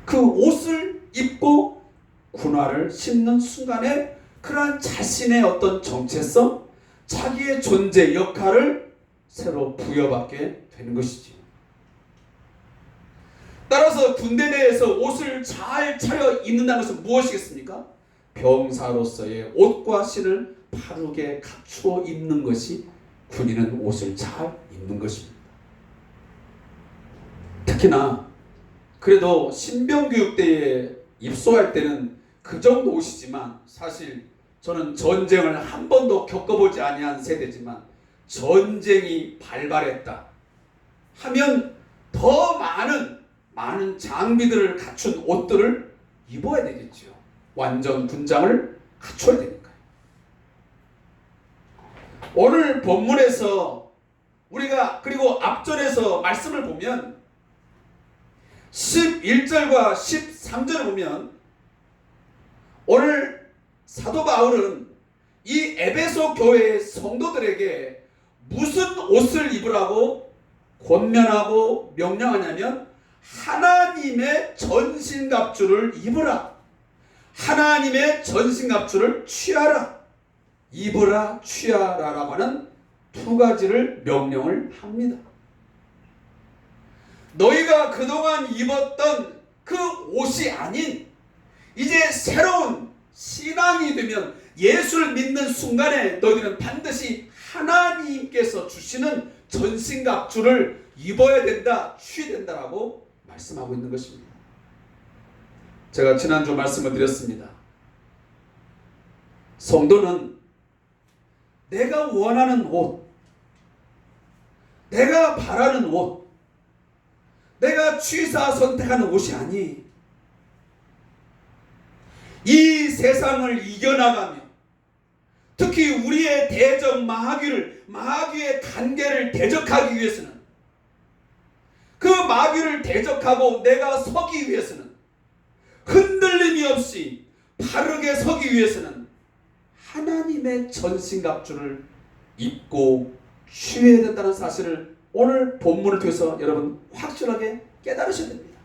그 옷을 입고 군화를 신는 순간에 그러한 자신의 어떤 정체성, 자기의 존재 역할을 새로 부여받게 되는 것이지요. 따라서 군대 내에서 옷을 잘 차려 입는다는 것은 무엇이겠습니까? 병사로서의 옷과 신을 바르게 갖추어 입는 것이 군인은 옷을 잘 입는 것입니다. 특히나 그래도 신병교육대에 입소할 때는 그 정도 옷이지만, 사실 저는 전쟁을 한 번도 겪어보지 아니한 세대지만 전쟁이 발발했다 하면 더 많은 장비들을 갖춘 옷들을 입어야 되겠죠. 완전 군장을 갖춰야 되니까요. 오늘 본문에서 우리가 그리고 앞절에서 말씀을 보면 11절과 13절을 보면 오늘 사도 바울은 이 에베소 교회의 성도들에게 무슨 옷을 입으라고 권면하고 명령하냐면 하나님의 전신갑주를 입으라. 하나님의 전신갑주를 취하라. 입으라, 취하라라고 하는 두 가지를 명령을 합니다. 너희가 그동안 입었던 그 옷이 아닌 이제 새로운 신앙이 되면 예수를 믿는 순간에 너희는 반드시 하나님께서 주시는 전신갑주를 입어야 된다, 취해야 된다라고 말씀하고 있는 것입니다. 제가 지난주 말씀을 드렸습니다. 성도는 내가 원하는 옷, 내가 바라는 옷, 내가 취사 선택하는 옷이 아니, 이 세상을 이겨나가며 특히 우리의 대적 마귀의 관계를 대적하기 위해서는, 그 마귀를 대적하고 내가 서기 위해서는, 흔들림이 없이 바르게 서기 위해서는 하나님의 전신갑주를 입고 취해야 된다는 사실을 오늘 본문을 통해서 여러분 확실하게 깨달으셔야 됩니다.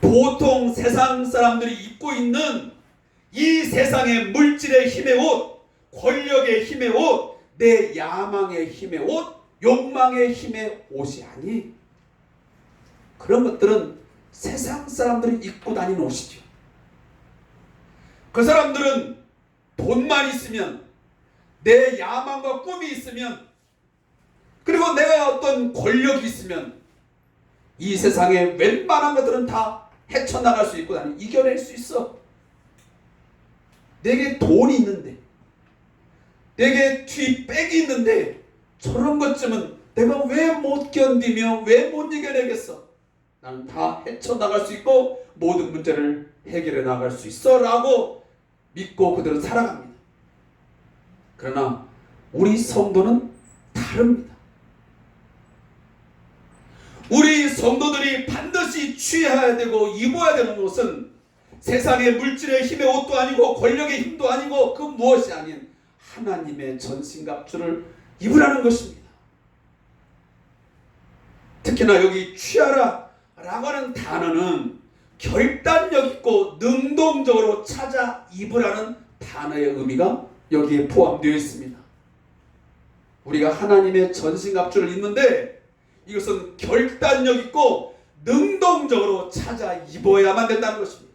보통 세상 사람들이 입고 있는 이 세상의 물질의 힘의 옷, 권력의 힘의 옷, 내 야망의 힘의 옷, 욕망의 힘의 옷이 아니, 그런 것들은 세상 사람들이 입고 다니는 옷이죠. 그 사람들은 돈만 있으면, 내 야망과 꿈이 있으면, 그리고 내가 어떤 권력이 있으면 이 세상에 웬만한 것들은 다 헤쳐나갈 수 있고 나는 이겨낼 수 있어. 내게 돈이 있는데, 내게 뒷백이 있는데 저런 것쯤은 내가 왜 못 견디며 왜 못 이겨내겠어? 나는 다 헤쳐나갈 수 있고 모든 문제를 해결해 나갈 수 있어 라고 믿고 그들은 살아갑니다. 그러나 우리 성도는 다릅니다. 우리 성도들이 반드시 취해야 되고 입어야 되는 것은 세상의 물질의 힘의 옷도 아니고 권력의 힘도 아니고 그 무엇이 아닌 하나님의 전신갑주를 입으라는 것입니다. 특히나 여기 취하라 라고 하는 단어는 결단력 있고 능동적으로 찾아 입으라는 단어의 의미가 여기에 포함되어 있습니다. 우리가 하나님의 전신갑주를 입는데 이것은 결단력 있고 능동적으로 찾아 입어야만 된다는 것입니다.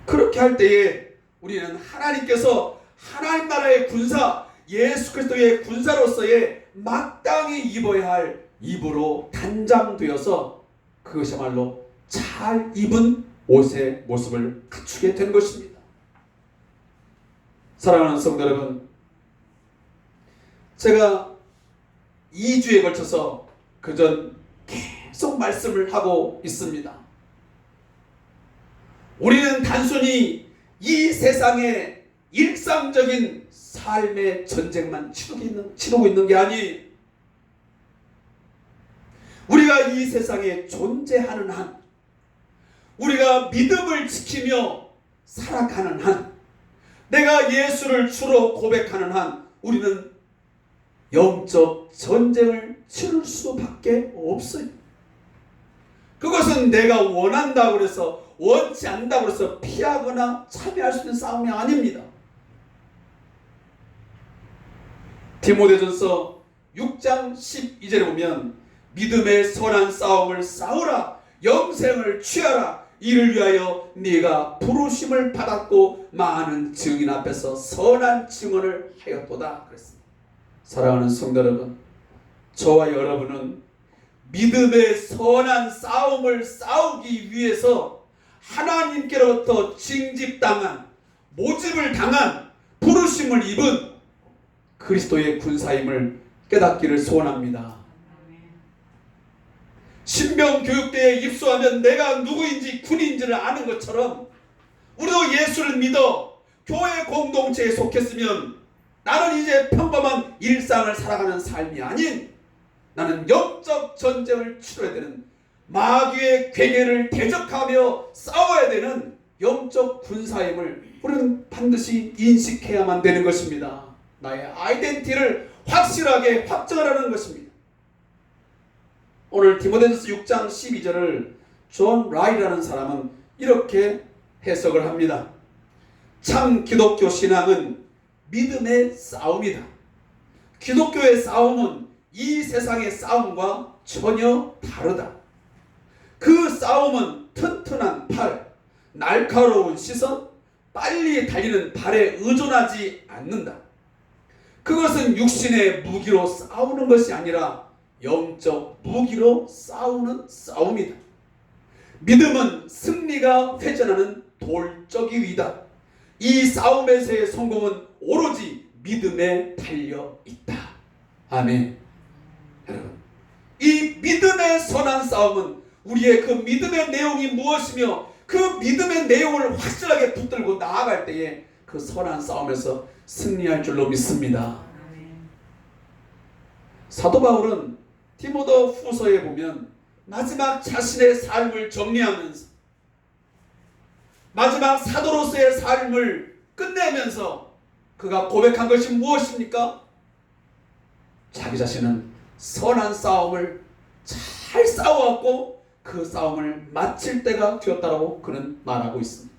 그렇게 할 때에 우리는 하나님께서 하나님 나라의 군사, 예수 그리스도의 군사로서의 마땅히 입어야 할 입으로 단장되어서 그것이야말로 잘 입은 옷의 모습을 갖추게 된 것입니다. 사랑하는 성도 여러분, 제가 2주에 걸쳐서 그전 계속 말씀을 하고 있습니다. 우리는 단순히 이 세상의 일상적인 삶의 전쟁만 치르고 있는 게 아니, 우리가 이 세상에 존재하는 한, 우리가 믿음을 지키며 살아가는 한, 내가 예수를 주로 고백하는 한, 우리는 영적 전쟁을 치를 수밖에 없어요. 그것은 내가 원한다고 해서 원치 않는다고 해서 피하거나 참여할 수 있는 싸움이 아닙니다. 디모데전서 6장 12절에 보면 믿음의 선한 싸움을 싸우라, 영생을 취하라, 이를 위하여 네가 부르심을 받았고 많은 증인 앞에서 선한 증언을 하였도다 그랬습니다. 사랑하는 성도 여러분, 저와 여러분은 믿음의 선한 싸움을 싸우기 위해서 하나님께로부터 징집당한, 모집을 당한, 부르심을 입은 그리스도의 군사임을 깨닫기를 소원합니다. 신병교육대에 입소하면 내가 누구인지 군인지를 아는 것처럼 우리도 예수를 믿어 교회 공동체에 속했으면 나는 이제 평범한 일상을 살아가는 삶이 아닌 나는 영적 전쟁을 치러야 되는, 마귀의 괴계를 대적하며 싸워야 되는 영적 군사임을 우리는 반드시 인식해야만 되는 것입니다. 나의 아이덴티티를 확실하게 확정하라는 것입니다. 오늘 디모데전서 6장 12절을 존 라이라는 사람은 이렇게 해석을 합니다. 참 기독교 신앙은 믿음의 싸움이다. 기독교의 싸움은 이 세상의 싸움과 전혀 다르다. 그 싸움은 튼튼한 팔, 날카로운 시선, 빨리 달리는 발에 의존하지 않는다. 그것은 육신의 무기로 싸우는 것이 아니라 영적 무기로 싸우는 싸움이다. 믿음은 승리가 회전하는 돌적이 위다. 이 싸움에서의 성공은 오로지 믿음에 달려 있다. 아멘. 여러분, 이 믿음의 선한 싸움은 우리의 그 믿음의 내용이 무엇이며 그 믿음의 내용을 확실하게 붙들고 나아갈 때에 그 선한 싸움에서 승리할 줄로 믿습니다. 사도 바울은 디모데 후서에 보면 마지막 자신의 삶을 정리하면서 마지막 사도로서의 삶을 끝내면서 그가 고백한 것이 무엇입니까? 자기 자신은 선한 싸움을 잘 싸워왔고 그 싸움을 마칠 때가 되었다라고 그는 말하고 있습니다.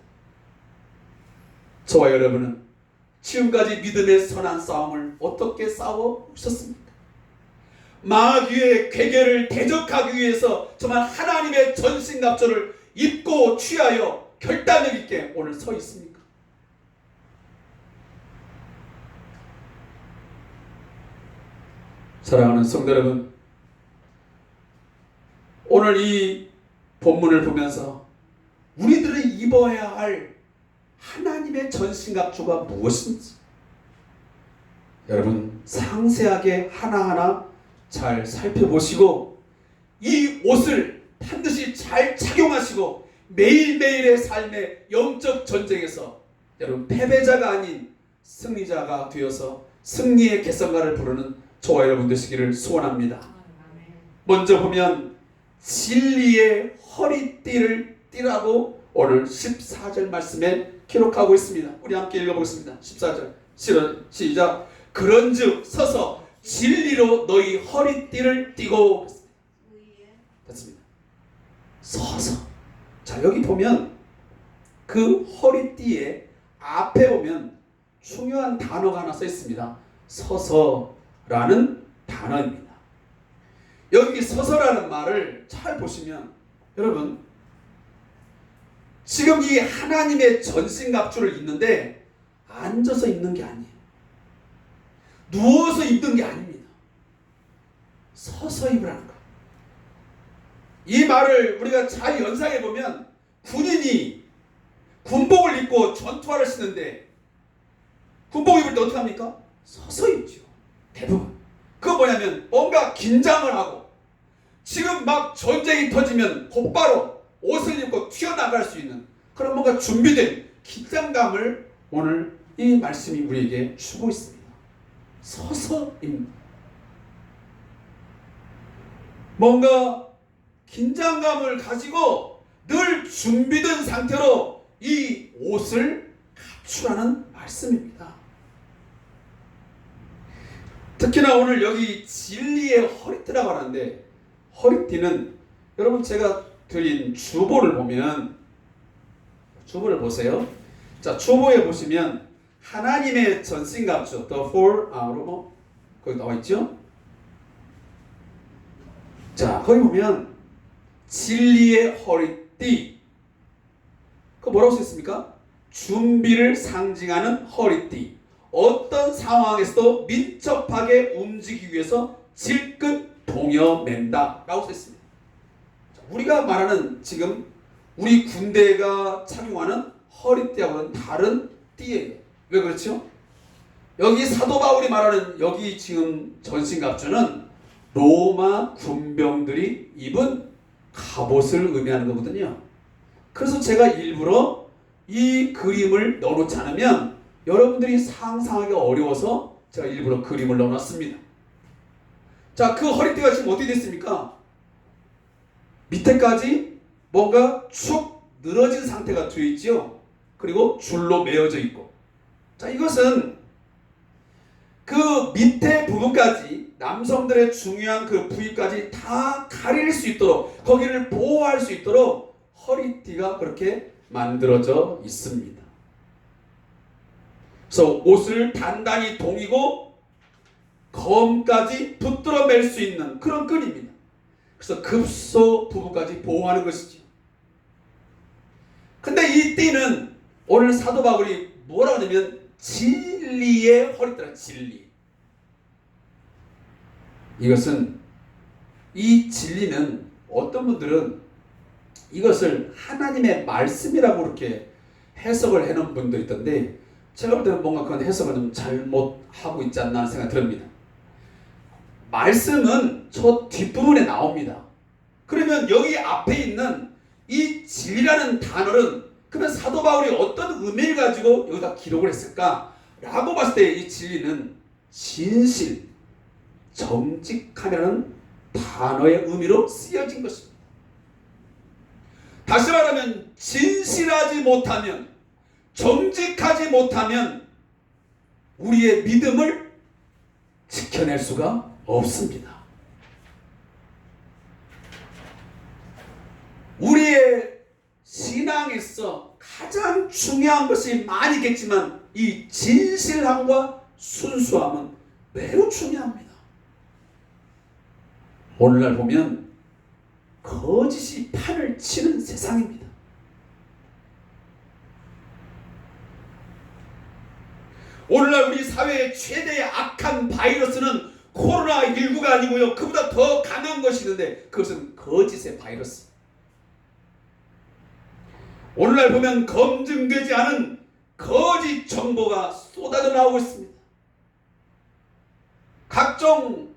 저와 여러분은 지금까지 믿음의 선한 싸움을 어떻게 싸워오셨습니까? 마귀의 괴계를 대적하기 위해서 정말 하나님의 전신갑주를 입고 취하여 결단력 있게 오늘 서 있습니까? 사랑하는 성도 여러분, 오늘 이 본문을 보면서 우리들이 입어야 할 하나님의 전신갑주가 무엇인지 여러분 상세하게 하나하나 잘 살펴보시고 이 옷을 반드시 잘 착용하시고 매일매일의 삶의 영적 전쟁에서 여러분 패배자가 아닌 승리자가 되어서 승리의 개성가를 부르는 저와 여러분 되시기를 소원합니다. 먼저 보면 진리의 허리띠를 띠라고 오늘 14절 말씀에 기록하고 있습니다. 우리 함께 읽어보겠습니다. 14절 시작. 그런즉 서서 진리로 너희 허리띠를 띠고. 됐습니다. 서서. 자, 여기 보면 그 허리띠에 앞에 보면 중요한 단어가 하나 써 있습니다. 서서라는 단어입니다. 여기 서서라는 말을 잘 보시면 여러분 지금 이 하나님의 전신갑주를 입는데 앉아서 입는 게 아니에요. 누워서 입는 게 아닙니다. 서서 입으라는 거예요. 이 말을 우리가 잘 연상해 보면 군인이 군복을 입고 전투화를 쓰는데 군복 입을 때 어떻게 합니까? 서서 입죠. 대부분. 그거 뭐냐면 뭔가 긴장을 하고 지금 막 전쟁이 터지면 곧바로 옷을 입고 튀어나갈 수 있는 그런 뭔가 준비된 긴장감을 오늘 이 말씀이 우리에게 주고 있습니다. 서서 입는 뭔가 긴장감을 가지고 늘 준비된 상태로 이 옷을 갖추라는 말씀입니다. 특히나 오늘 여기 진리의 허리띠라고 하는데, 허리띠는 여러분 제가 드린 주보를 보면, 주보를 보세요. 자, 주보에 보시면 하나님의 전신갑주, the four armor, 거기 나와 있죠? 자, 거기 보면 진리의 허리띠, 그거 뭐라고 쓰였습니까? 준비를 상징하는 허리띠. 어떤 상황에서도 민첩하게 움직이기 위해서 질끈 동여맨다 라고 써있습니다. 우리가 말하는 지금 우리 군대가 착용하는 허리띠하고는 다른 띠예요. 왜 그렇죠? 여기 사도 바울이 말하는 여기 지금 전신갑주는 로마 군병들이 입은 갑옷을 의미하는 거거든요. 그래서 제가 일부러 이 그림을 넣어놓지 않으면 여러분들이 상상하기 어려워서 제가 일부러 그림을 넣어놨습니다. 자, 그 허리띠가 지금 어떻게 됐습니까? 밑에까지 뭔가 축 늘어진 상태가 되어 있죠. 그리고 줄로 매어져 있고. 자, 이것은 그 밑에 부분까지, 남성들의 중요한 그 부위까지 다 가릴 수 있도록, 거기를 보호할 수 있도록 허리띠가 그렇게 만들어져 있습니다. 그래서 옷을 단단히 동이고 검까지 붙들어 맬 수 있는 그런 끈입니다. 그래서 급소 부분까지 보호하는 것이죠. 근데 이 띠는 오늘 사도 바울이 뭐라고 하냐면 진리의 허리띠라, 진리. 이것은, 이 진리는 어떤 분들은 이것을 하나님의 말씀이라고 이렇게 해석을 해놓은 분도 있던데, 제가 볼 때는 뭔가 그건 해석을 좀 잘못하고 있지 않나 하는 생각이 듭니다. 말씀은 저 뒷부분에 나옵니다. 그러면 여기 앞에 있는 이 진리라는 단어는, 그러면 사도 바울이 어떤 의미를 가지고 여기다 기록을 했을까? 라고 봤을 때 이 진리는 진실, 정직함이라는 단어의 의미로 쓰여진 것입니다. 다시 말하면 진실하지 못하면, 정직하지 못하면 우리의 믿음을 지켜낼 수가 없습니다. 우리의 신앙에서 가장 중요한 것이 많이 있겠지만 이 진실함과 순수함은 매우 중요합니다. 오늘날 보면 거짓이 판을 치는 세상입니다. 오늘날 우리 사회의 최대의 악한 바이러스는 코로나19가 아니고요, 그보다 더 강한 것이 있는데 그것은 거짓의 바이러스. 오늘날 보면 검증되지 않은 거짓 정보가 쏟아져 나오고 있습니다. 각종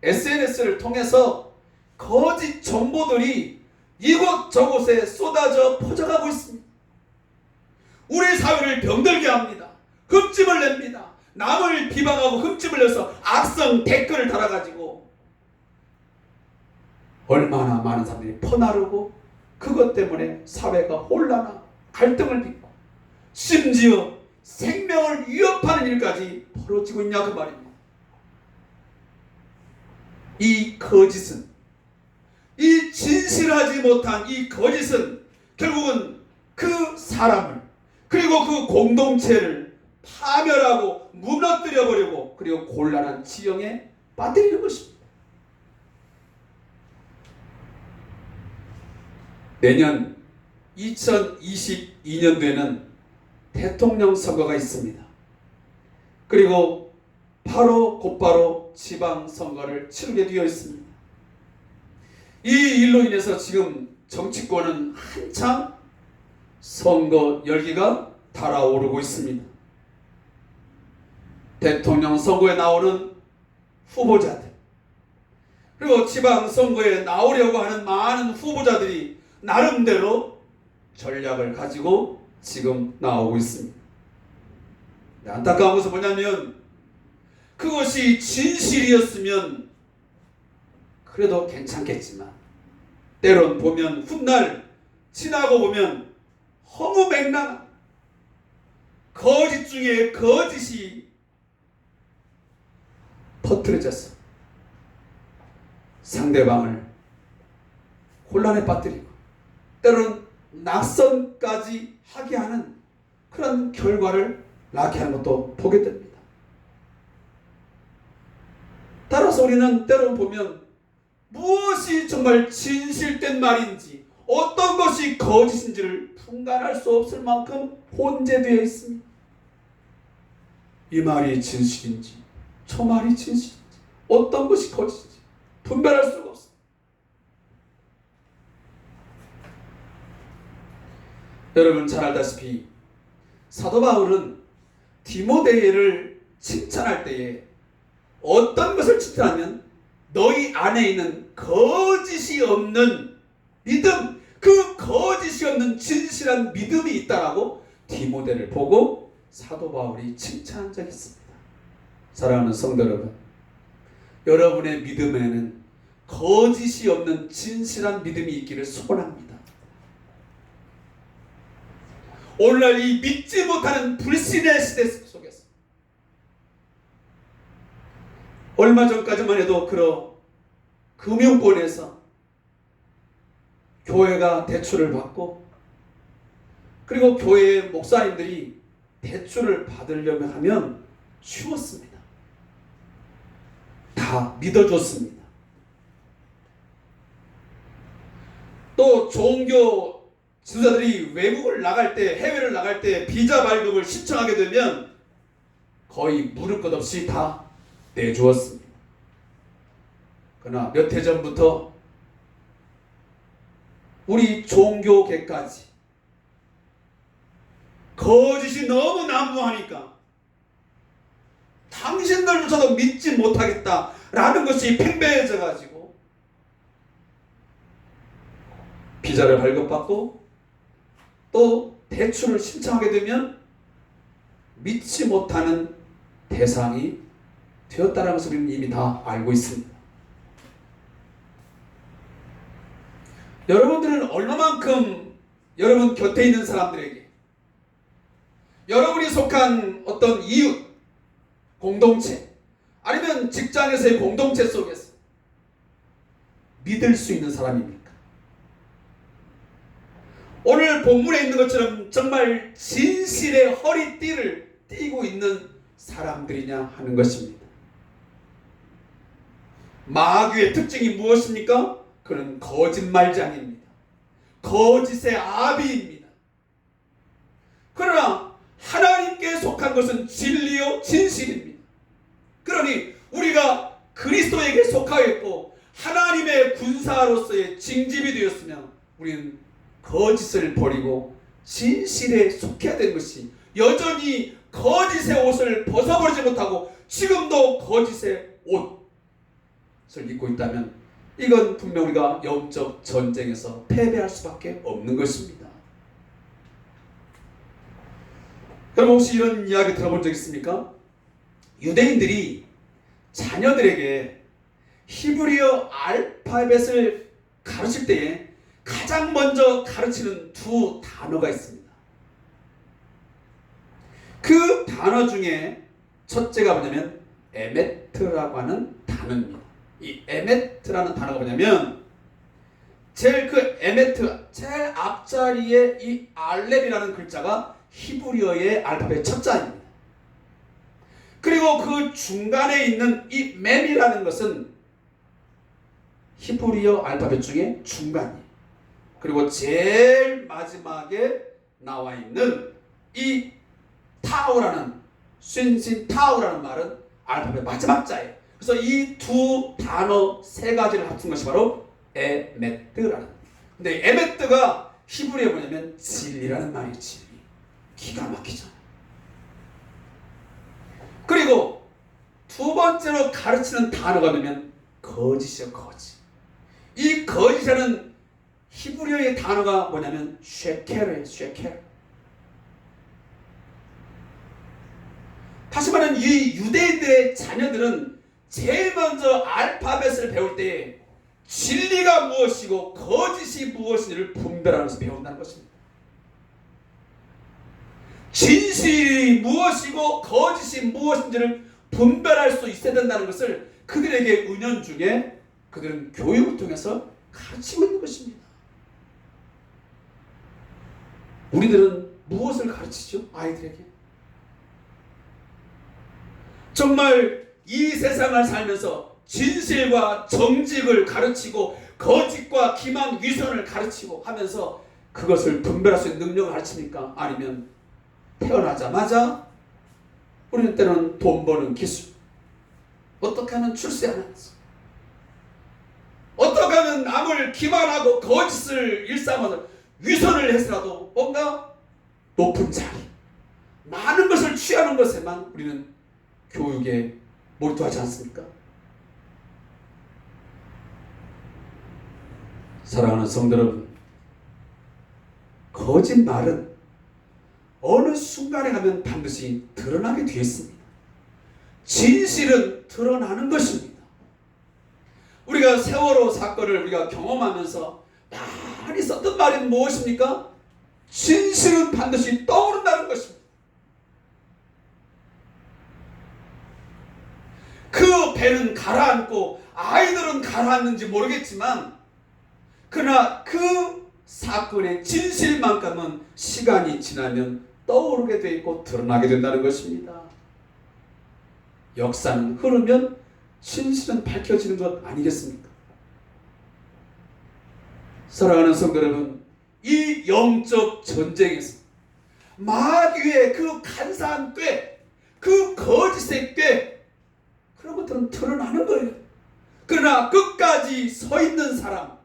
SNS를 통해서 거짓 정보들이 이곳저곳에 쏟아져 퍼져가고 있습니다. 우리 사회를 병들게 합니다. 흠집을 냅니다. 남을 비방하고 흠집을 내서 악성 댓글을 달아가지고 얼마나 많은 사람들이 퍼나르고, 그것 때문에 사회가 혼란하고 갈등을 빚고 심지어 생명을 위협하는 일까지 벌어지고 있냐 그 말입니다. 이 거짓은, 이 진실하지 못한 이 거짓은 결국은 그 사람을, 그리고 그 공동체를 파멸하고 무너뜨려 버리고, 그리고 곤란한 지형에 빠뜨리는 것입니다. 내년 2022년도에는 대통령 선거가 있습니다. 그리고 곧바로 지방선거를 치르게 되어 있습니다. 이 일로 인해서 지금 정치권은 한창 선거 열기가 달아오르고 있습니다. 대통령 선거에 나오는 후보자들, 그리고 지방선거에 나오려고 하는 많은 후보자들이 나름대로 전략을 가지고 지금 나오고 있습니다. 안타까운 것은 뭐냐면, 그것이 진실이었으면 그래도 괜찮겠지만 때론 보면 훗날 지나고 보면 허무맹랑한 거짓 중에 거짓이 흐트러져서 상대방을 혼란에 빠뜨리고 때로는 낙선까지 하게 하는 그런 결과를 낳게 하는 것도 보게 됩니다. 따라서 우리는 때로 보면 무엇이 정말 진실된 말인지 어떤 것이 거짓인지를 분간할 수 없을 만큼 혼재되어 있습니다. 이 말이 진실인지 저 말이 진실인지 어떤 것이 거짓인지 분별할 수가 없습니다. 여러분 잘 알다시피 사도 바울은 디모데를 칭찬할 때에 어떤 것을 칭찬하면 너희 안에 있는 거짓이 없는 믿음, 그 거짓이 없는 진실한 믿음이 있다라고 디모데를 보고 사도 바울이 칭찬한 적이 있습니다. 사랑하는 성도 여러분, 여러분의 믿음에는 거짓이 없는 진실한 믿음이 있기를 소원합니다. 오늘날 이 믿지 못하는 불신의 시대 속에서 얼마 전까지만 해도 그런 금융권에서 교회가 대출을 받고 그리고 교회의 목사님들이 대출을 받으려면 하면 쉬웠습니다. 다 믿어줬습니다. 또 종교 지도자들이 외국을 나갈 때, 해외를 나갈 때 비자 발급을 신청하게 되면 거의 물을 것 없이 다 내주었습니다. 그러나 몇 해 전부터 우리 종교계까지 거짓이 너무 난무하니까 당신들조차도 믿지 못하겠다라는 것이 팽배해져 가지고 비자를 발급받고 또 대출을 신청하게 되면 믿지 못하는 대상이 되었다는 것을 우리는 이미 다 알고 있습니다. 여러분들은 얼마만큼 여러분 곁에 있는 사람들에게 여러분이 속한 어떤 이웃, 공동체 아니면 직장에서의 공동체 속에서 믿을 수 있는 사람입니까? 오늘 본문에 있는 것처럼 정말 진실의 허리띠를 띠고 있는 사람들이냐 하는 것입니다. 마귀의 특징이 무엇입니까? 그는 거짓말장입니다. 거짓의 아비입니다. 그러나 하나님께 속한 것은 진리요 진실입니다. 그러니 우리가 그리스도에게 속하였고 하나님의 군사로서의 징집이 되었으면 우리는 거짓을 버리고 진실에 속해야 되는 것이, 여전히 거짓의 옷을 벗어버리지 못하고 지금도 거짓의 옷을 입고 있다면 이건 분명 우리가 영적 전쟁에서 패배할 수밖에 없는 것입니다. 여러분 혹시 이런 이야기 들어본 적 있습니까? 유대인들이 자녀들에게 히브리어 알파벳을 가르칠 때에 가장 먼저 가르치는 두 단어가 있습니다. 그 단어 중에 첫째가 뭐냐면 에메트라고 하는 단어입니다. 이 에메트라는 단어가 뭐냐면 제일 제일 앞자리에 이 알렙이라는 글자가 히브리어의 알파벳 첫 자입니다. 그리고 그 중간에 있는 이 mem이라는 것은 히브리어 알파벳 중에 중간이에요. 그리고 제일 마지막에 나와 있는 이 타우라는 신신타우라는 말은 알파벳 마지막 자예요. 그래서 이 두 단어 세 가지를 합친 것이 바로 에메트라는. 근데 에메트가 히브리어에 뭐냐면 진리라는 말이에요. 진리. 기가 막히잖아요. 그리고 두 번째로 가르치는 단어가 뭐냐면 거짓이요, 거짓. 이 거짓이라는 히브리어의 단어가 뭐냐면 쉐켈이에요, 쉐켈. 다시 말하면 이 유대인들의 자녀들은 제일 먼저 알파벳을 배울 때 진리가 무엇이고 거짓이 무엇인지를 분별하면서 배운다는 것입니다. 진실이 무엇이고 거짓이 무엇인지를 분별할 수 있어야 된다는 것을 그들에게 은연중에 그들은 교육을 통해서 가르치고 있는 것입니다. 우리들은 무엇을 가르치죠? 아이들에게. 정말 이 세상을 살면서 진실과 정직을 가르치고 거짓과 기만, 위선을 가르치고 하면서 그것을 분별할 수 있는 능력을 가르칩니까? 아니면 태어나자마자 우리는 때로는 돈 버는 기술, 어떻게 하면 출세하면서, 어떻게 하면 남을 기만하고 거짓을 일삼아서 위선을 해서라도 뭔가 높은 자리, 많은 것을 취하는 것에만 우리는 교육에 몰두하지 않습니까? 사랑하는 성도 여러분, 거짓말은 어느 순간에 가면 반드시 드러나게 되어 있습니다. 진실은 드러나는 것입니다. 우리가 세월호 사건을 우리가 경험하면서 많이 썼던 말이 무엇입니까? 진실은 반드시 떠오른다는 것입니다. 그 배는 가라앉고 아이들은 가라앉는지 모르겠지만, 그러나 그 사건의 진실만큼은 시간이 지나면 떠오르게 되어 있고 드러나게 된다는 것입니다. 역사는 흐르면 진실은 밝혀지는 것 아니겠습니까? 사랑하는 성도 여러분, 이 영적 전쟁에서 마귀의 그 간사한 꾀, 그 거짓의 꾀, 그런 것들은 드러나는 거예요. 그러나 끝까지 서 있는 사람,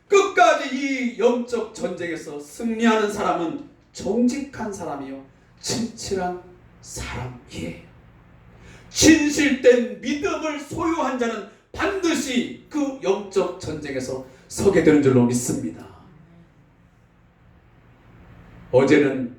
끝까지 이 영적 전쟁에서 승리하는 사람은 정직한 사람이요, 진실한 사람이에요. 진실된 믿음을 소유한 자는 반드시 그 영적 전쟁에서 서게 되는 줄로 믿습니다. 어제는,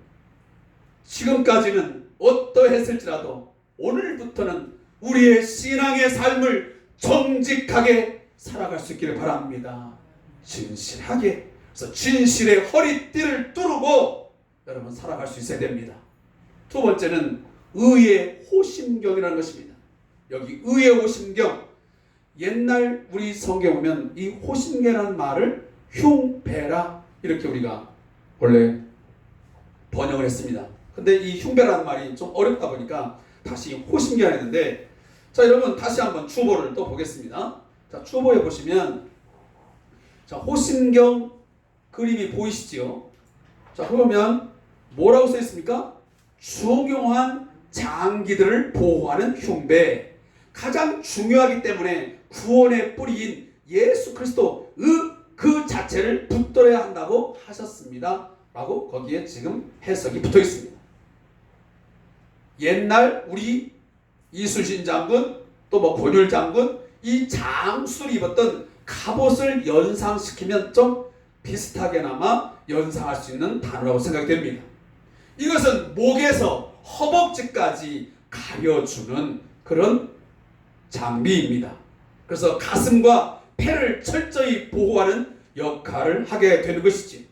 지금까지는 어떠했을지라도 오늘부터는 우리의 신앙의 삶을 정직하게 살아갈 수 있기를 바랍니다. 진실하게. 그래서 진실의 허리띠를 뚫고 여러분 살아갈 수 있어야 됩니다. 두 번째는 의의 호심경이라는 것입니다. 여기 의의 호심경, 옛날 우리 성경 보면 이 호심경이라는 말을 흉배라 이렇게 우리가 원래 번역을 했습니다. 근데 이 흉배라는 말이 좀 어렵다 보니까 다시 호심경을 했는데, 자 여러분 다시 한번 추보를 또 보겠습니다. 자 추보에 보시면, 자 호심경 그림이 보이시죠? 자 그러면 뭐라고 써 있습니까? 중요한 장기들을 보호하는 흉배, 가장 중요하기 때문에 구원의 뿌리인 예수 그리스도 그 자체를 붙들어야 한다고 하셨습니다 라고 거기에 지금 해석이 붙어 있습니다. 옛날 우리 이순신 장군, 또 뭐 권율 장군, 이 장수를 입었던 갑옷을 연상시키면 좀 비슷하게나마 연상할 수 있는 단어라고 생각이 됩니다. 이것은 목에서 허벅지까지 가려주는 그런 장비입니다. 그래서 가슴과 폐를 철저히 보호하는 역할을 하게 되는 것이지.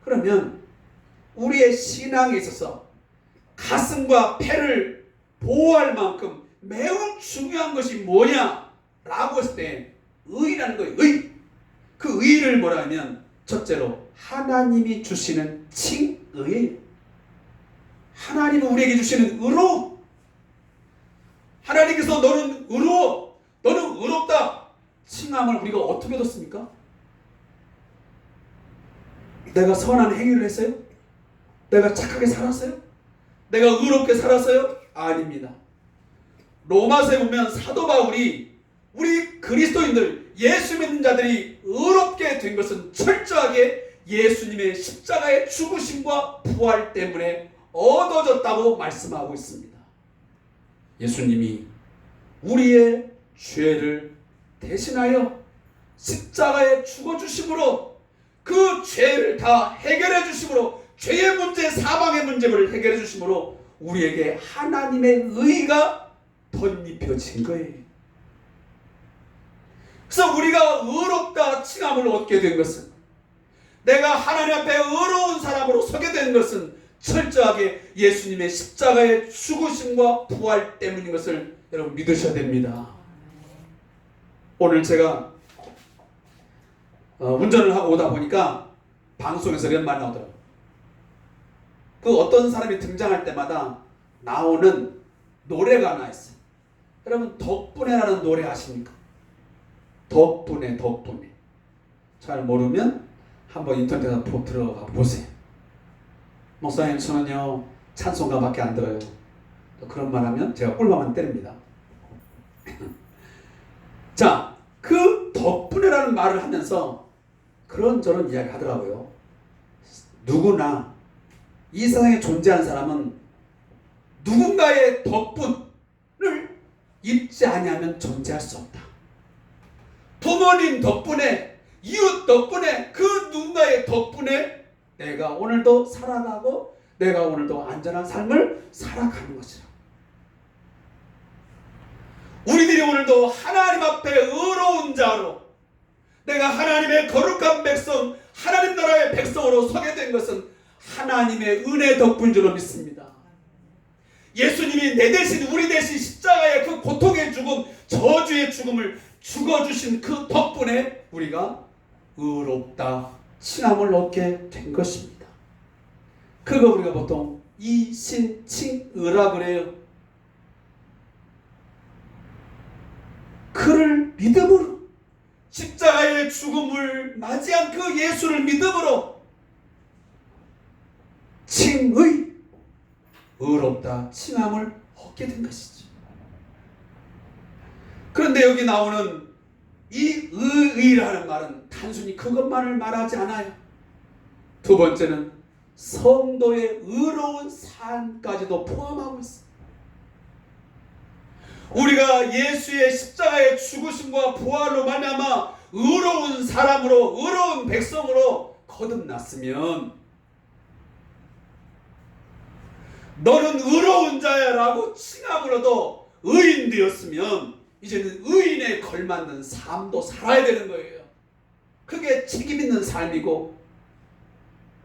그러면 우리의 신앙에 있어서 가슴과 폐를 보호할 만큼 매우 중요한 것이 뭐냐라고 했을 때 의라는 거예요. 의. 그 의를 뭐라 하면 첫째로 하나님이 주시는 칭의예요. 하나님은 우리에게 주시는 의로움. 하나님께서 너는 의로워, 너는 의롭다 칭함을 우리가 어떻게 얻었습니까? 내가 선한 행위를 했어요? 내가 착하게 살았어요? 내가 의롭게 살았어요? 아닙니다. 로마서에 보면 사도 바울이 우리 그리스도인들, 예수 믿는 자들이 의롭게 된 것은 철저하게 예수님의 십자가의 죽으심과 부활 때문에 얻어졌다고 말씀하고 있습니다. 예수님이 우리의 죄를 대신하여 십자가에 죽어주심으로, 그 죄를 다 해결해 주심으로, 죄의 문제, 사망의 문제를 해결해 주심으로 우리에게 하나님의 의가 덧입혀진 거예요. 그래서 우리가 의롭다 칭함을 얻게 된 것은, 내가 하나님 앞에 의로운 사람으로 서게 된 것은 철저하게 예수님의 십자가의 죽으심과 부활 때문인 것을 여러분 믿으셔야 됩니다. 오늘 제가 운전을 하고 오다 보니까 방송에서 이런 말 나오더라고요. 그 어떤 사람이 등장할 때마다 나오는 노래가 하나 있어요. 여러분 덕분에라는 노래 아십니까? 덕분에. 잘 모르면 한번 인터넷에 들어가 보세요. 목사님 저는요 찬송가밖에 안 들어요. 그런 말 하면 제가 꿀밤만 때립니다. 자, 그 덕분에라는 말을 하면서 그런저런 이야기 하더라고요. 누구나 이 세상에 존재하는 사람은 누군가의 덕분을 입지 아니하면 존재할 수 없다. 부모님 덕분에, 이웃 덕분에, 그 누군가의 덕분에 내가 오늘도 살아가고 내가 오늘도 안전한 삶을 살아가는 것이라. 우리들이 오늘도 하나님 앞에 의로운 자로 내가 하나님의 거룩한 백성, 하나님 나라의 백성으로 서게 된 것은 하나님의 은혜 덕분인 줄로 믿습니다. 예수님이 내 대신 우리 대신 십자가의 그 고통의 죽음, 저주의 죽음을 죽어주신 그 덕분에 우리가 의롭다 칭함을 얻게 된 것입니다. 그거 우리가 보통 이신칭의라 그래요. 그를 믿음으로, 십자가의 죽음을 맞이한 그 예수를 믿음으로 칭의, 의롭다 칭함을 얻게 된 것이죠. 그런데 여기 나오는 이 의라는 말은 단순히 그것만을 말하지 않아요. 두 번째는 성도의 의로운 삶까지도 포함하고 있습니다. 우리가 예수의 십자가의 죽으심과 부활로 말미암아 의로운 사람으로, 의로운 백성으로 거듭났으면 너는 의로운 자야 라고 칭함으로도 의인 되었으면 이제는 의인에 걸맞는 삶도 살아야 되는 거예요. 그게 책임 있는 삶이고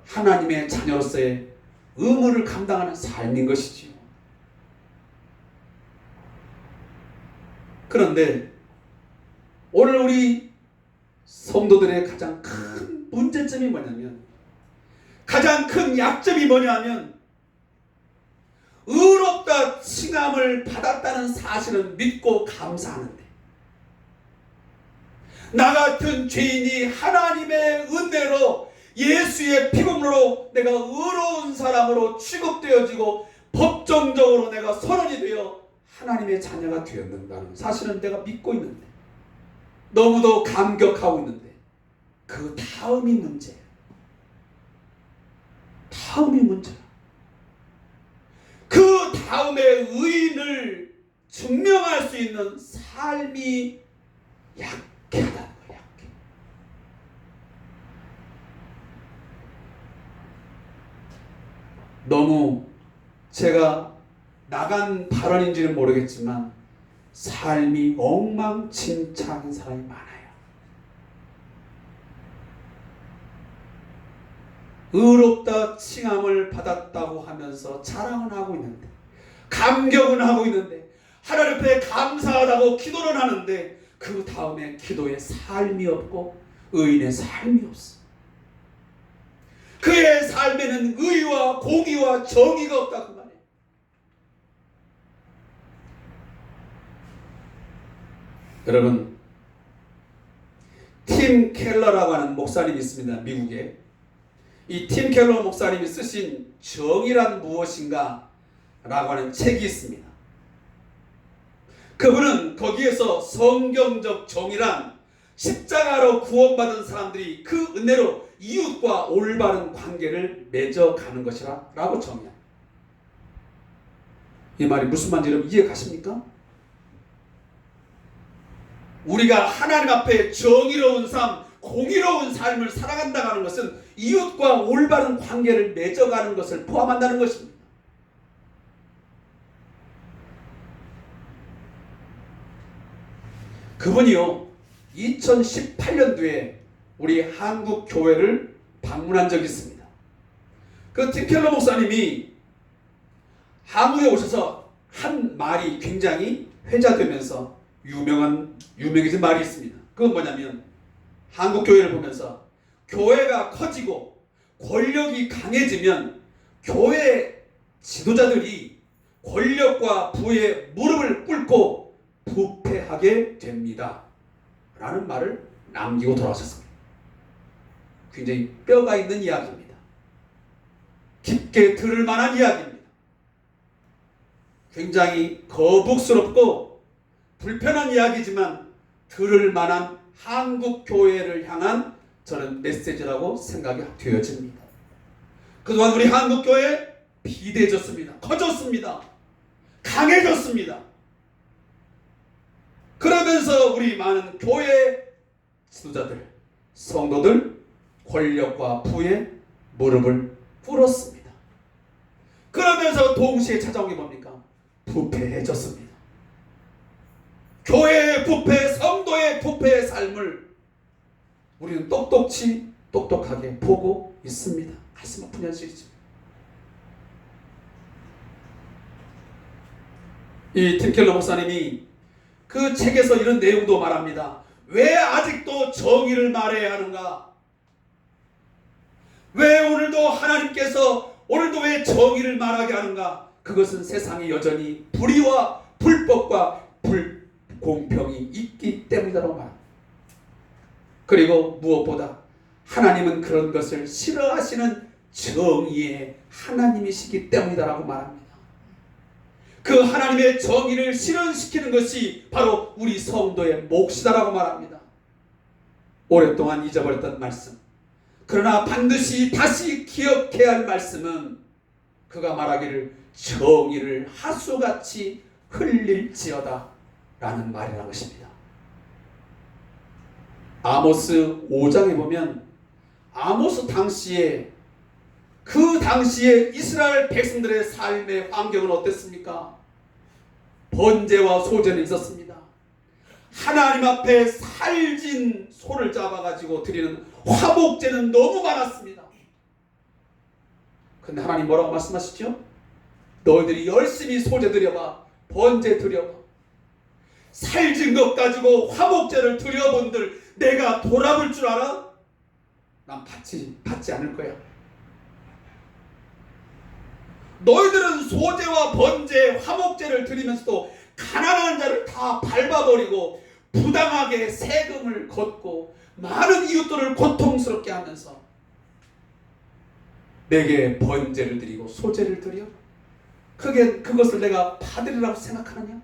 하나님의 자녀로서의 의무를 감당하는 삶인 것이지요. 그런데 오늘 우리 성도들의 가장 큰 문제점이 뭐냐면, 가장 큰 약점이 뭐냐면 의롭다 칭함을 받았다는 사실은 믿고 감사하는데 나 같은 죄인이 하나님의 은혜로 예수의 피공로로 내가 의로운 사람으로 취급되어지고 법정적으로 내가 선언이 되어 하나님의 자녀가 되었는다는 사실은 내가 믿고 있는데, 너무도 감격하고 있는데 그 다음이 문제예요. 다음이 문제야. 그 다음에 의인을 증명할 수 있는 삶이 약하다는 거야. 약해. 너무 제가 나간 발언인지는 모르겠지만 삶이 엉망진창인 사람이 많아요. 의롭다 칭함을 받았다고 하면서 자랑은 하고 있는데, 감격은 하고 있는데, 하나님 앞에 감사하다고 기도는 하는데 그 다음에 기도에 삶이 없고 의인의 삶이 없어. 그의 삶에는 의와 공의와 정의가 없다고 말해요. 여러분, 팀 켈러라고 하는 목사님이 있습니다. 미국에. 이 팀 켈러 목사님이 쓰신 정의란 무엇인가 라고 하는 책이 있습니다. 그분은 거기에서 성경적 정의란 십자가로 구원받은 사람들이 그 은혜로 이웃과 올바른 관계를 맺어가는 것이라 라고 정의합니다. 이 말이 무슨 말인지 여러분 이해 가십니까? 우리가 하나님 앞에 정의로운 삶, 공의로운 삶을 살아간다고 하는 것은 이웃과 올바른 관계를 맺어가는 것을 포함한다는 것입니다. 그분이요 2018년도에 우리 한국 교회를 방문한 적이 있습니다. 그 팀 켈러 목사님이 한국에 오셔서 한 말이 굉장히 회자되면서 유명해진 말이 있습니다. 그건 뭐냐면, 한국 교회를 보면서 교회가 커지고 권력이 강해지면 교회 지도자들이 권력과 부의 무릎을 꿇고 부패하게 됩니다 라는 말을 남기고 돌아가셨습니다. 굉장히 뼈가 있는 이야기입니다. 깊게 들을 만한 이야기입니다. 굉장히 거북스럽고 불편한 이야기지만 들을 만한 한국 교회를 향한 저는 메시지라고 생각이 되어집니다. 그동안 우리 한국 교회 비대해졌습니다. 커졌습니다. 강해졌습니다. 그러면서 우리 많은 교회 지도자들, 성도들 권력과 부의 무릎을 꿇었습니다. 그러면서 동시에 찾아온 게 뭡니까? 부패해졌습니다. 교회의 부패, 성도의 부패의 삶을 우리는 똑똑하게 보고 있습니다. 가슴 아픈 현실이죠. 이 팀 켈러 목사님이 그 책에서 이런 내용도 말합니다. 왜 아직도 정의를 말해야 하는가? 왜 오늘도 왜 정의를 말하게 하는가? 그것은 세상에 여전히 불의와 불법과 불공평이 있기 때문이라고 말합니다. 그리고 무엇보다 하나님은 그런 것을 싫어하시는 정의의 하나님이시기 때문이다라고 말합니다. 그 하나님의 정의를 실현시키는 것이 바로 우리 성도의 몫이다라고 말합니다. 오랫동안 잊어버렸던 말씀, 그러나 반드시 다시 기억해야 할 말씀은 그가 말하기를 정의를 하수같이 흘릴지어다 라는 말이라는 것입니다. 아모스 5장에 보면 아모스 당시에 그 당시에 이스라엘 백성들의 삶의 환경은 어땠습니까? 번제와 소제는 있었습니다. 하나님 앞에 살진 소를 잡아가지고 드리는 화목제는 너무 많았습니다. 근데 하나님 뭐라고 말씀하시죠? 너희들이 열심히 소제 드려봐, 번제 드려봐. 살진 것 가지고 화목제를 드려본들 내가 돌아볼 줄 알아? 난 받지 않을 거야. 너희들은 소제와 번제, 화목제를 드리면서도 가난한 자를 다 밟아버리고 부당하게 세금을 걷고 많은 이웃들을 고통스럽게 하면서 내게 번제를 드리고 소제를 드려? 그것을 내가 받으리라고 생각하느냐?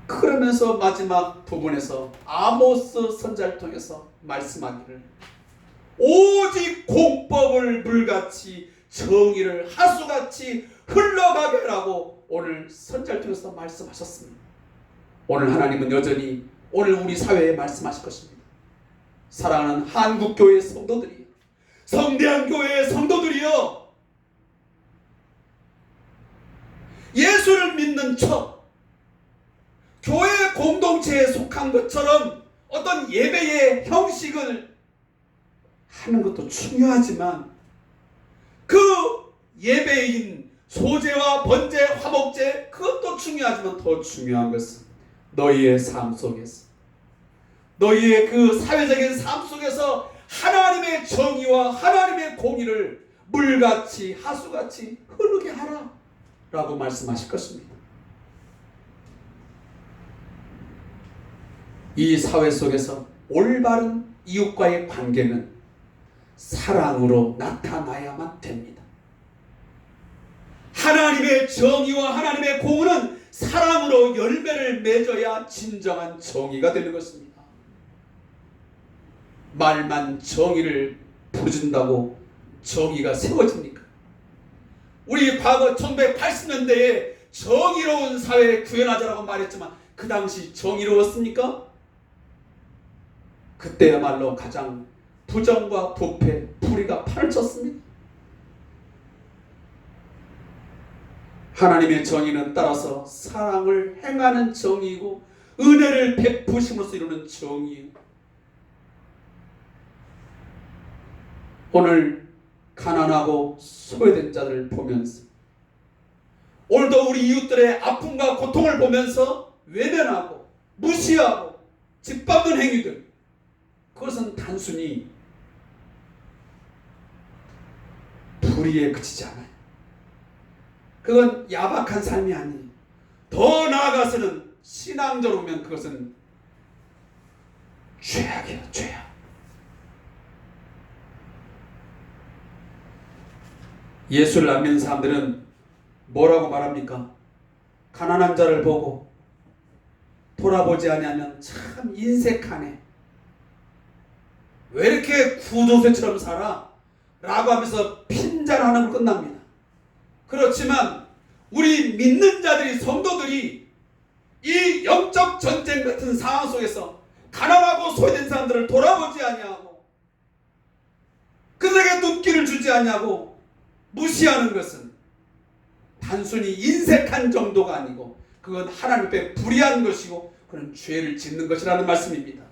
그러면서 마지막 부분에서 아모스 선지자를 통해서 말씀하기를 오직 공법을 물같이 정의를 하수같이 흘러가게 하라고 오늘 선지자를 통해서 말씀하셨습니다. 오늘 하나님은 여전히 오늘 우리 사회에 말씀하실 것입니다. 사랑하는 한국교회 성도들이요, 성대한 교회의 성도들이요, 예수를 믿는 척 교회 공동체에 속한 것처럼 어떤 예배의 형식을 하는 것도 중요하지만 그 예배인 소제와 번제, 화목제 그것도 중요하지만 더 중요한 것은 너희의 삶 속에서, 너희의 그 사회적인 삶 속에서 하나님의 정의와 하나님의 공의를 물같이 하수같이 흐르게 하라 라고 말씀하실 것입니다. 이 사회 속에서 올바른 이웃과의 관계는 사랑으로 나타나야만 됩니다. 하나님의 정의와 하나님의 공의는 사랑으로 열매를 맺어야 진정한 정의가 되는 것입니다. 말만 정의를 부르준다고 정의가 세워집니까? 우리 과거 1980년대에 정의로운 사회 구현하자라고 말했지만 그 당시 정의로웠습니까? 그때야말로 가장 부정과 부패, 불의가 판을 쳤습니다. 하나님의 정의는 따라서 사랑을 행하는 정의이고 은혜를 베푸심으로써 이루는 정의예요. 오늘 가난하고 소외된 자들을 보면서, 오늘도 우리 이웃들의 아픔과 고통을 보면서 외면하고 무시하고 짓밟는 행위들, 그것은 단순히 불의에 그치지 않아요. 그건 야박한 삶이 아니에요. 더 나아가서는 신앙적으로 보면 그것은 죄악이에요. 죄악. 예수를 안 믿는 사람들은 뭐라고 말합니까? 가난한 자를 보고 돌아보지 아니하면 참 인색하네, 왜 이렇게 구도새처럼 살아? 라고 하면서 핀잔하는 걸 끝납니다. 그렇지만 우리 믿는 자들이, 성도들이 이 영적 전쟁 같은 상황 속에서 가난하고 소외된 사람들을 돌아보지 아니하고 그들에게 눈길을 주지 아니하고 무시하는 것은 단순히 인색한 정도가 아니고 그건 하나님 앞에 불의한 것이고 그런 죄를 짓는 것이라는 말씀입니다.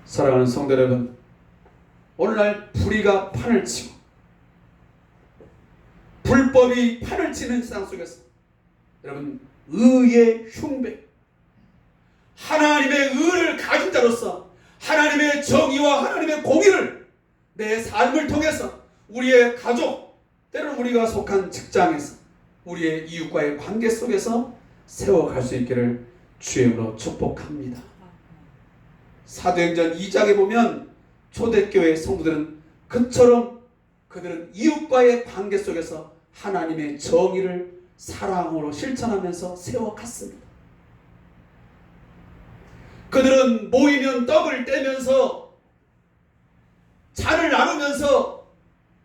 사랑하는 성도 여러분, 오늘날 불의가 판을 치고 불법이 판을 치는 세상 속에서 여러분, 의의 흉배, 하나님의 의를 가진 자로서 하나님의 정의와 하나님의 공의를 내 삶을 통해서 우리의 가족, 때로는 우리가 속한 직장에서 우리의 이웃과의 관계 속에서 세워갈 수 있기를 주의 이름으로 축복합니다. 사도행전 2장에 보면 초대교회 성도들은 그처럼 그들은 이웃과의 관계 속에서 하나님의 정의를 사랑으로 실천하면서 세워갔습니다. 그들은 모이면 떡을 떼면서 잔을 나누면서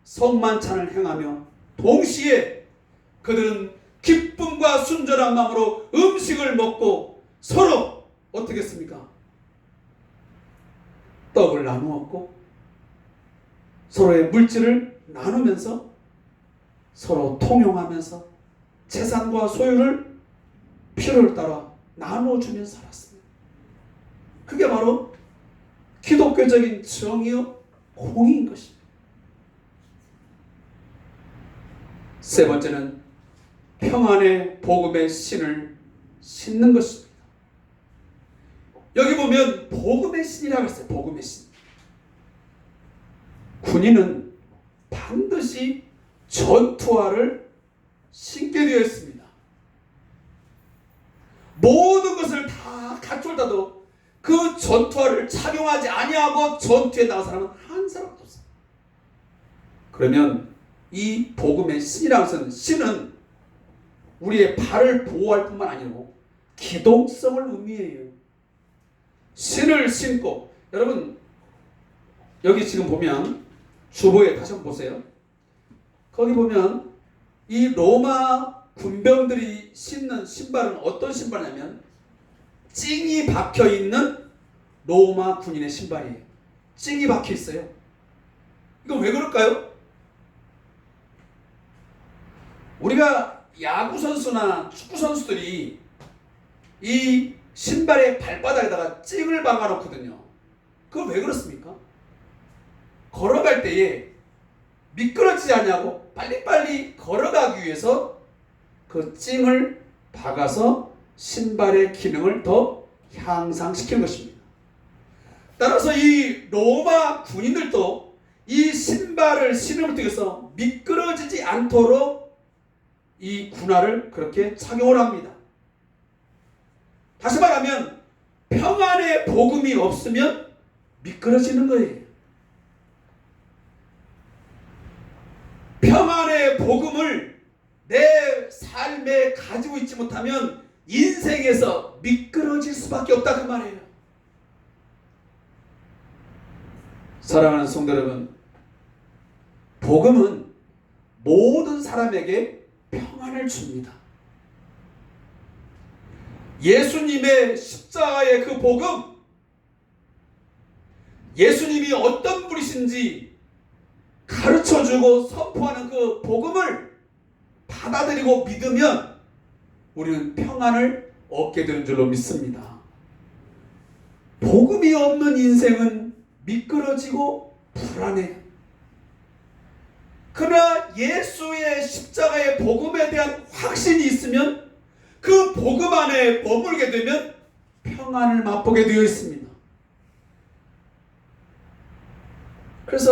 성만찬을 행하며 동시에 그들은 기쁨과 순전한 마음으로 음식을 먹고 서로 어떻게 했습니까? 떡을 나누었고 서로의 물질을 나누면서 서로 통용하면서 재산과 소유를 필요를 따라 나누어주면서 살았습니다. 그게 바로 기독교적인 정의요 공의인 것입니다. 세 번째는 평안의 복음의 신을 신는 것입니다. 여기 보면 복음의 신이라고 했어요. 복음의 신. 군인은 반드시 전투화를 신게 되어 있습니다. 모든 것을 다 갖추다도 그 전투화를 착용하지 아니하고 전투에 나간 사람은 한 사람도 없어요. 그러면 이 복음의 신이라고 해서는, 신은 우리의 발을 보호할 뿐만 아니고 기동성을 의미해요. 신을 신고, 여러분 여기 지금 보면 주보에 다시 한번 보세요. 거기 보면 이 로마 군병들이 신는 신발은 어떤 신발이냐면 찡이 박혀있는 로마 군인의 신발이에요. 찡이 박혀 있어요. 이거 왜 그럴까요? 우리가 야구 선수나 축구 선수들이 이 신발의 발바닥에다가 찡을 박아 놓거든요. 그건 왜 그렇습니까? 걸어갈 때에 미끄러지지 않냐고 빨리빨리 걸어가기 위해서 그 찡을 박아서 신발의 기능을 더 향상시키는 것입니다. 따라서 이 로마 군인들도 이 신발을 신음을 통해서 미끄러지지 않도록 이 군화를 그렇게 착용을 합니다. 다시 말하면 평안의 복음이 없으면 미끄러지는 거예요. 평안의 복음을 내 삶에 가지고 있지 못하면 인생에서 미끄러질 수밖에 없다 그 말이에요. 사랑하는 성도 여러분, 복음은 모든 사람에게 평안을 줍니다. 예수님의 십자가의 그 복음, 예수님이 어떤 분이신지 가르쳐주고 선포하는 그 복음을 받아들이고 믿으면 우리는 평안을 얻게 되는 줄로 믿습니다. 복음이 없는 인생은 미끄러지고 불안해. 그러나 예수의 십자가의 복음에 대한 확신이 있으면 그 복음 안에 머물게 되면 평안을 맛보게 되어 있습니다.